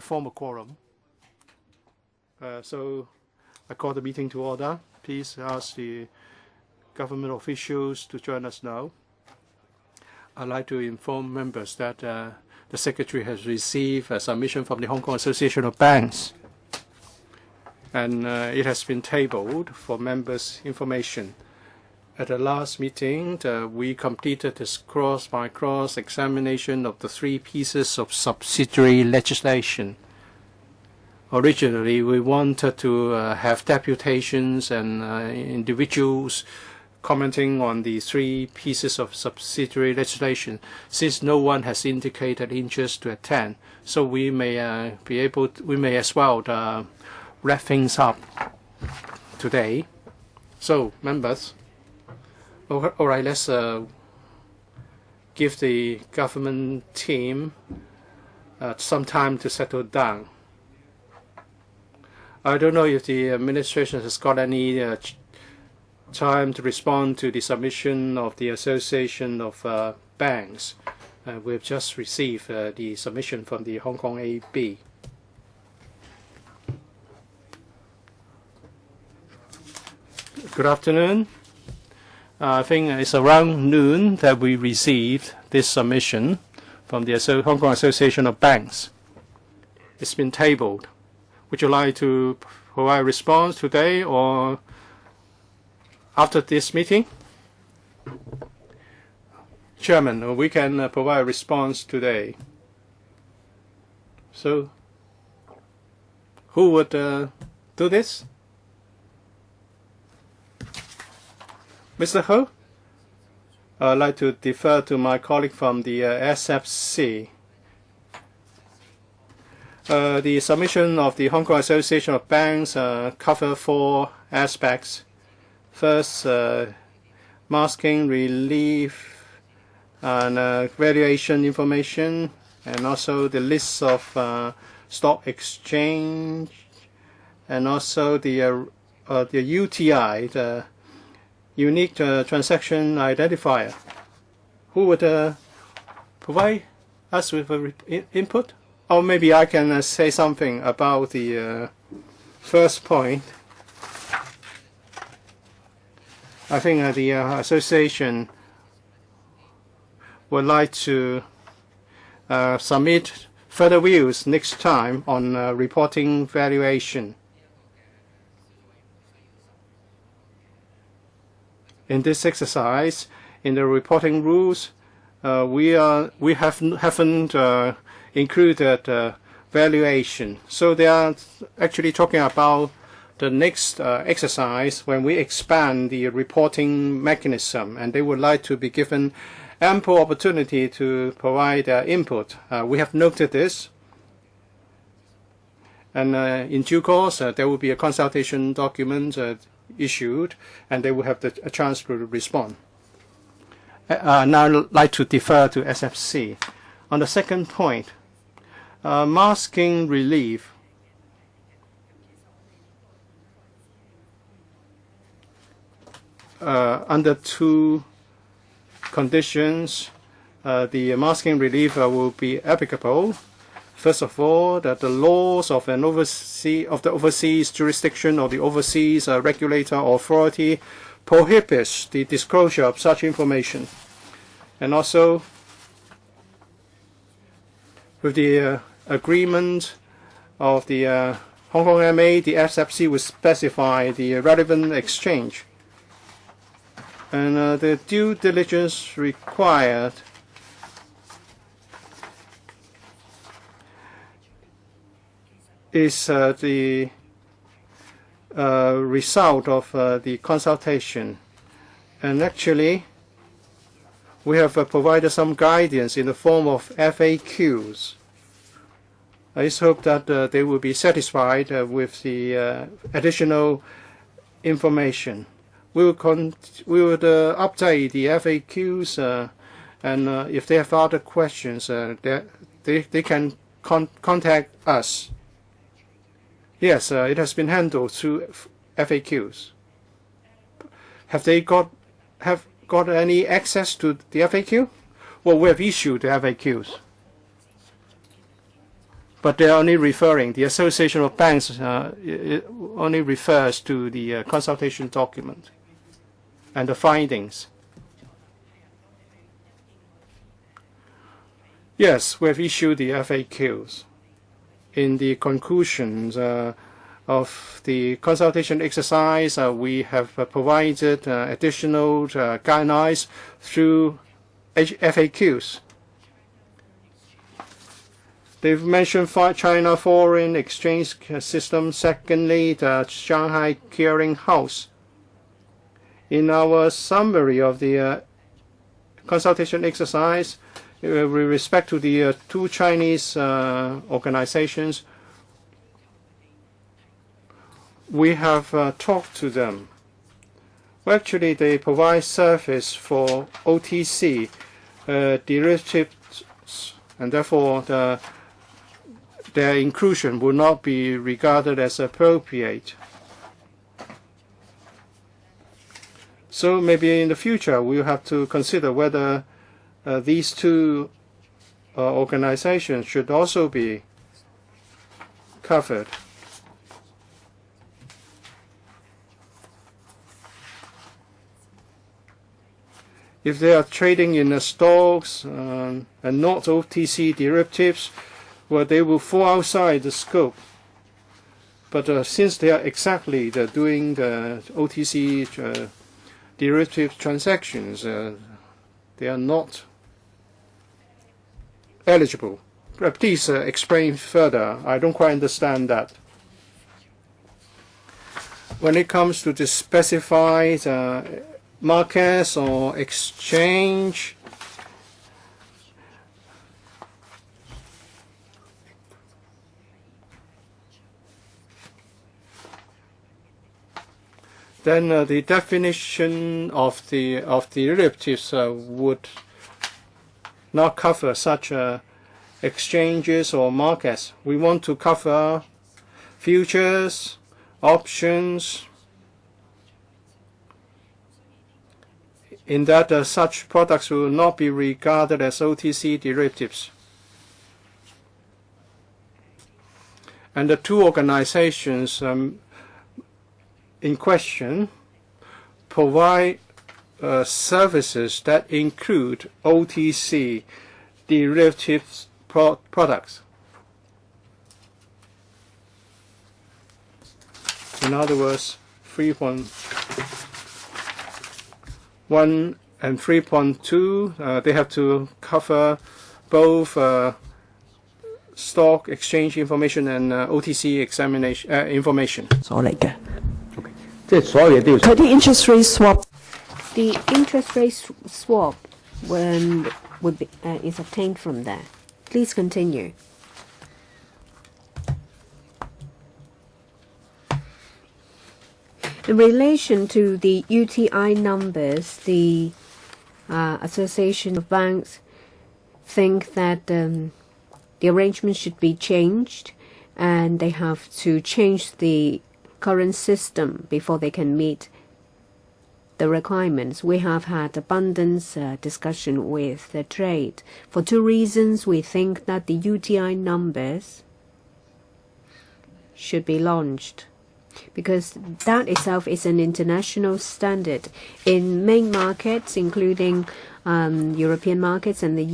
form a quorum. So I call the meeting to order. Please ask the government officials to join us now. I'd like to inform members that the Secretary has received a submission from the Hong Kong Association of Banks, and it has been tabled for members' information. At the last meeting, we completed this cross-by-cross examination of the 3 pieces of subsidiary legislation. Originally, we wanted to have deputations and individuals commenting on the 3 pieces of subsidiary legislation, since no one has indicated interest to attend. So we may as well wrap things up today. So, members. All right, let's give the government team some time to settle down. I don't know if the administration has got any time to respond to the submission of the Association of Banks. We've just received the submission from the Hong Kong AB. Good afternoon. I think it's around noon that we received this submission from the Hong Kong Association of Banks. It's been tabled. Would you like to provide a response today or after this meeting? Chairman, we can provide a response today. So, who would do this? Mr. Ho? I'd like to defer to my colleague from the SFC. The submission of the Hong Kong Association of Banks cover 4 aspects. First, masking relief and valuation information, and also the list of stock exchange, and also the UTI, the unique transaction identifier. Who would provide us with input? Or maybe I can say something about the first point. I think the association would like to submit further views next time on reporting valuation. In this exercise, in the reporting rules, we haven't included valuation. So they are actually talking about the next exercise when we expand the reporting mechanism, and they would like to be given ample opportunity to provide input. We have noted this, and in due course there will be a consultation document issued, and they will have a chance to respond. Now I'd like to defer to SFC. On the second point, masking relief. Under 2 conditions, the masking relief will be applicable. First of all, that the laws of the overseas jurisdiction or the overseas regulator or authority prohibits the disclosure of such information. And also, with the agreement of the Hong Kong MA, the SFC will specify the relevant exchange. And the due diligence required is the result of the consultation. And actually, we have provided some guidance in the form of FAQs. I just hope that they will be satisfied with the additional information. We would update the FAQs, and if they have other questions, they can contact us. Yes, it has been handled through FAQs. Have they got any access to the FAQ? Well, we have issued the FAQs. but they're only referring, the Association of Banks it only refers to the consultation document and the findings. Yes, we have issued the FAQs. In the conclusions of the consultation exercise, we have provided additional guidelines through FAQs. They've mentioned China foreign exchange system. Secondly, the Shanghai Clearing House. In our summary of the consultation exercise, with respect to the two Chinese organizations, we have talked to them. Well, actually, they provide service for OTC derivatives, and therefore their inclusion will not be regarded as appropriate. So maybe in the future we'll have to consider whether these two organizations should also be covered. If they are trading in the stocks and not OTC derivatives, well, they will fall outside the scope. But since they are exactly doing the OTC derivative transactions, they are not eligible. Please explain further. I don't quite understand that. When it comes to the specified markets or exchange, then the definition of the derivatives would not cover such exchanges or markets. We want to cover futures, options, in that such products will not be regarded as OTC derivatives. And the two organizations in question provide services that include OTC derivatives products. In other words, 3.1 and 3.2, they have to cover both stock exchange information and OTC examination information. The interest rate swap. The interest rate swap is obtained from there. Please continue. In relation to the UTI numbers, the Association of Banks think that the arrangement should be changed, and they have to change the current system before they can meet the requirements. We have had abundance discussion with the trade. For two reasons, we think that the UTI numbers should be launched, because that itself is an international standard. In main markets, including European markets and the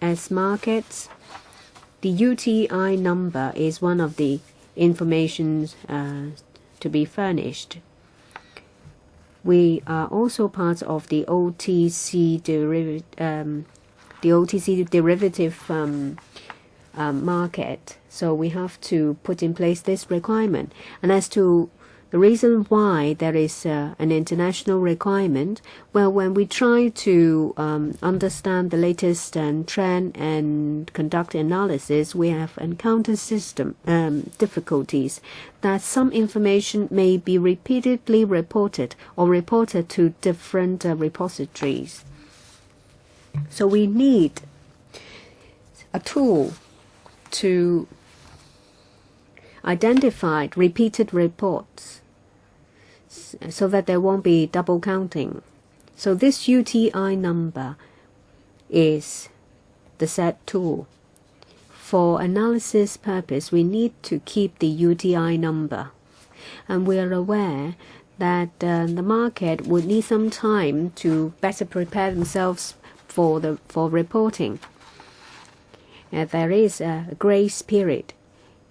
US markets, the UTI number is one of the information to be furnished. We are also part of the OTC derivative market, so we have to put in place this requirement. And as to the reason why there is an international requirement, well, when we try to understand the latest trend and conduct analysis, we have encountered difficulties that some information may be repeatedly reported or reported to different repositories. So we need a tool to identify repeated reports so that there won't be double counting. So this UTI number is the said tool for analysis purpose, we need to keep the UTI number. And we are aware that the market would need some time to better prepare themselves for reporting. There is a grace period.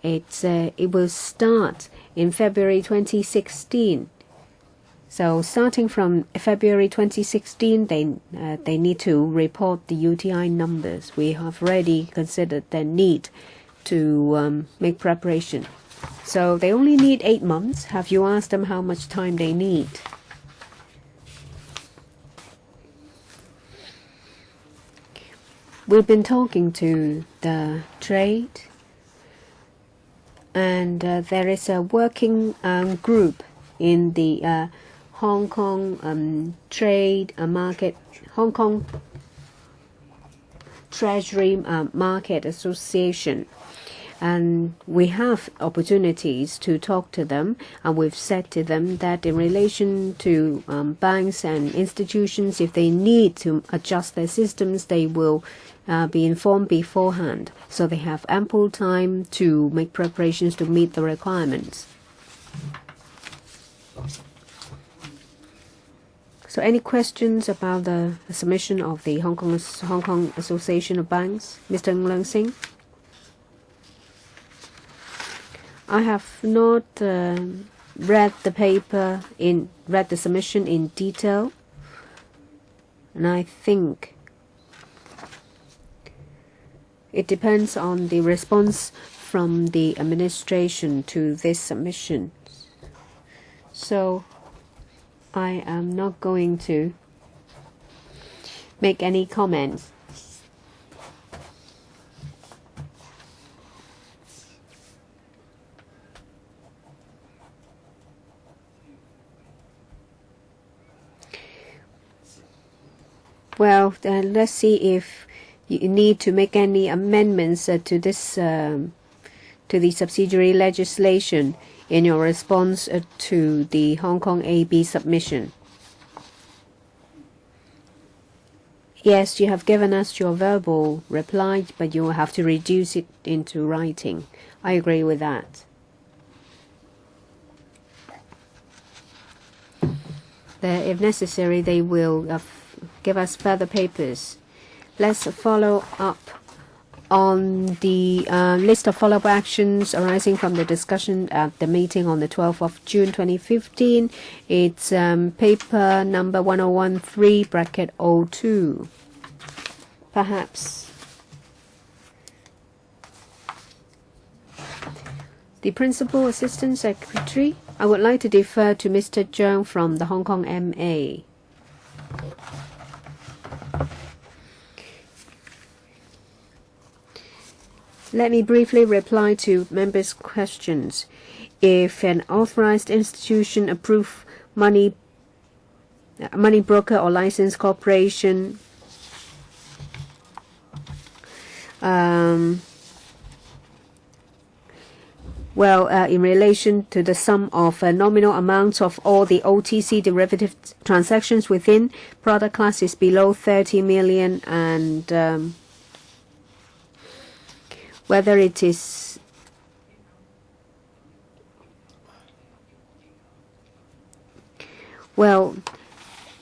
It will start in February 2016. So starting from February 2016, they need to report the UTI numbers. We have already considered the need to make preparation. So they only need 8 months. Have you asked them how much time they need? We've been talking to the trade, and there is a working group in the Hong Kong trade market, Hong Kong Treasury Market Association. And we have opportunities to talk to them, and we've said to them that in relation to banks and institutions, if they need to adjust their systems, they will be informed beforehand, so they have ample time to make preparations to meet the requirements. So any questions about the submission of the Hong Kong Association of Banks? Mr. Ng Leung Sing? I have not read the submission in detail, and I think it depends on the response from the administration to this submission. So I am not going to make any comments. Well, let's see if you need to make any amendments to this to the subsidiary legislation in your response to the Hong Kong AB submission. Yes, you have given us your verbal reply, but you will have to reduce it into writing. I agree with that. If necessary, they will give us further papers. Let's follow up on the list of follow-up actions arising from the discussion at the meeting on the 12th of June 2015. It's paper number 1013/02. Perhaps the Principal Assistant Secretary, I would like to defer to Mr. Zhang from the Hong Kong MA. Let me briefly reply to members' questions. If an authorized institution approve money broker or licensed corporation in relation to the sum of nominal amounts of all the OTC derivative transactions within product class is below 30 million, and whether it is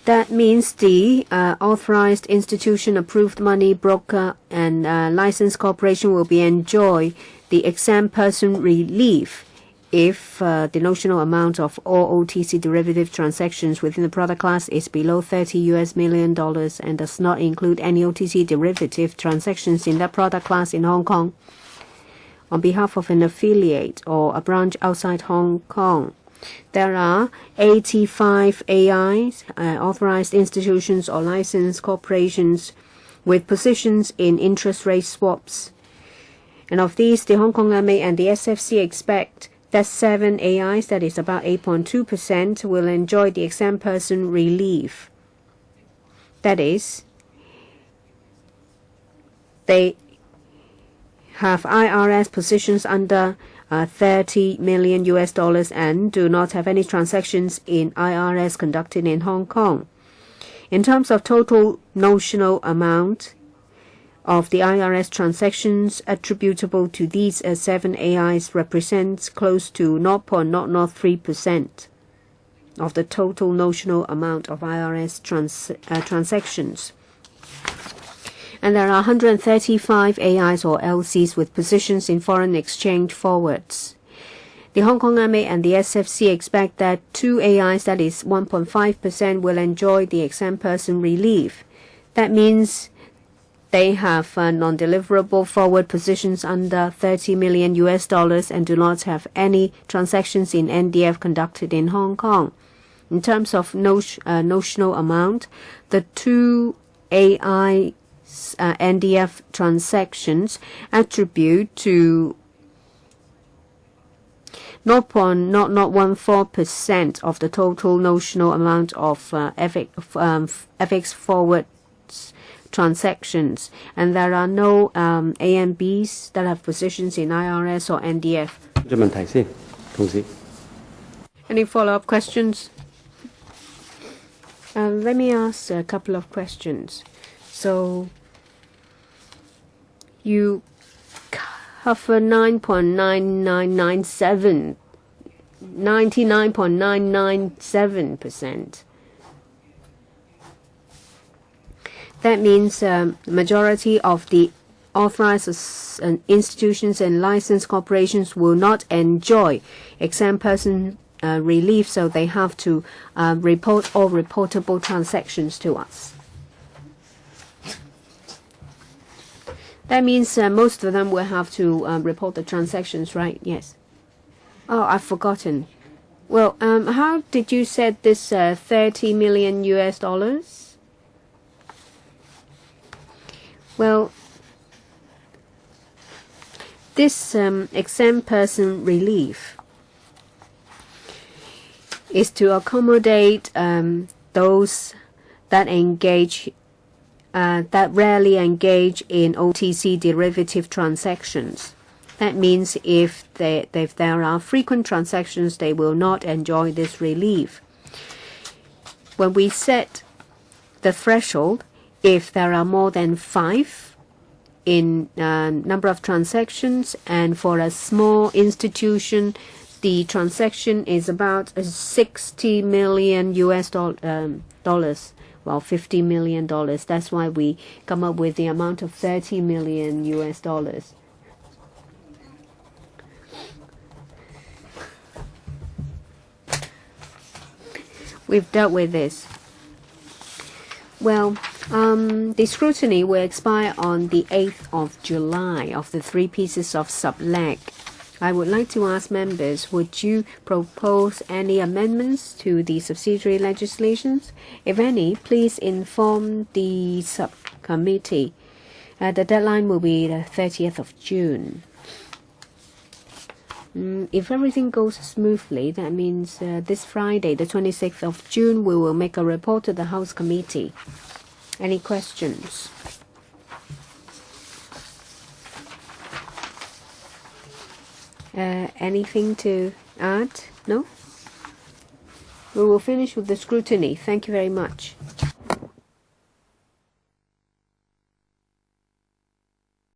that means the authorized institution, approved money broker, and licensed corporation will be enjoy the exempt person relief if the notional amount of all OTC derivative transactions within the product class is below $30 million and does not include any OTC derivative transactions in that product class in Hong Kong on behalf of an affiliate or a branch outside Hong Kong. There are 85 AIs, authorized institutions or licensed corporations with positions in interest rate swaps. And of these, the Hong Kong MA and the SFC expect that 7 AIs, that is about 8.2%, will enjoy the exempt person relief. That is, they have IRS positions under $30 million and do not have any transactions in IRS conducted in Hong Kong. In terms of total notional amount, of the IRS transactions attributable to these 7 AIs represents close to 0.003% of the total notional amount of IRS transactions. And there are 135 AIs or LCs with positions in foreign exchange forwards. The Hong Kong MA and the SFC expect that 2 AIs, that is 1.5%, will enjoy the exempt person relief. That means they have non-deliverable forward positions under $30 million and do not have any transactions in NDF conducted in Hong Kong. In terms of notional amount, the 2 AI NDF transactions attribute to 0.0014% of the total notional amount of FX forward transactions, and there are no A and Bs that have positions in IRS or NDF. Any follow-up questions? Let me ask a couple of questions. So you cover 99.997%. That means the majority of the authorized institutions and licensed corporations will not enjoy exempt person relief, so they have to report all reportable transactions to us. That means most of them will have to report the transactions, right? Yes. Oh, I've forgotten. Well, how did you set this $30 million? Well, this exempt person relief is to accommodate those that rarely engage in OTC derivative transactions. That means if there are frequent transactions, they will not enjoy this relief. When we set the threshold, if there are more than 5 in number of transactions, and for a small institution, the transaction is about $60 million dollars. Well, $50 million. That's why we come up with the amount of $30 million. We've dealt with this. Well, the scrutiny will expire on the 8th of July of the 3 pieces of subleg. I would like to ask members, would you propose any amendments to the subsidiary legislations? If any, please inform the subcommittee. The deadline will be the 30th of June. If everything goes smoothly, that means this Friday, the 26th of June, we will make a report to the House Committee. Any questions? Anything to add? No? We will finish with the scrutiny. Thank you very much.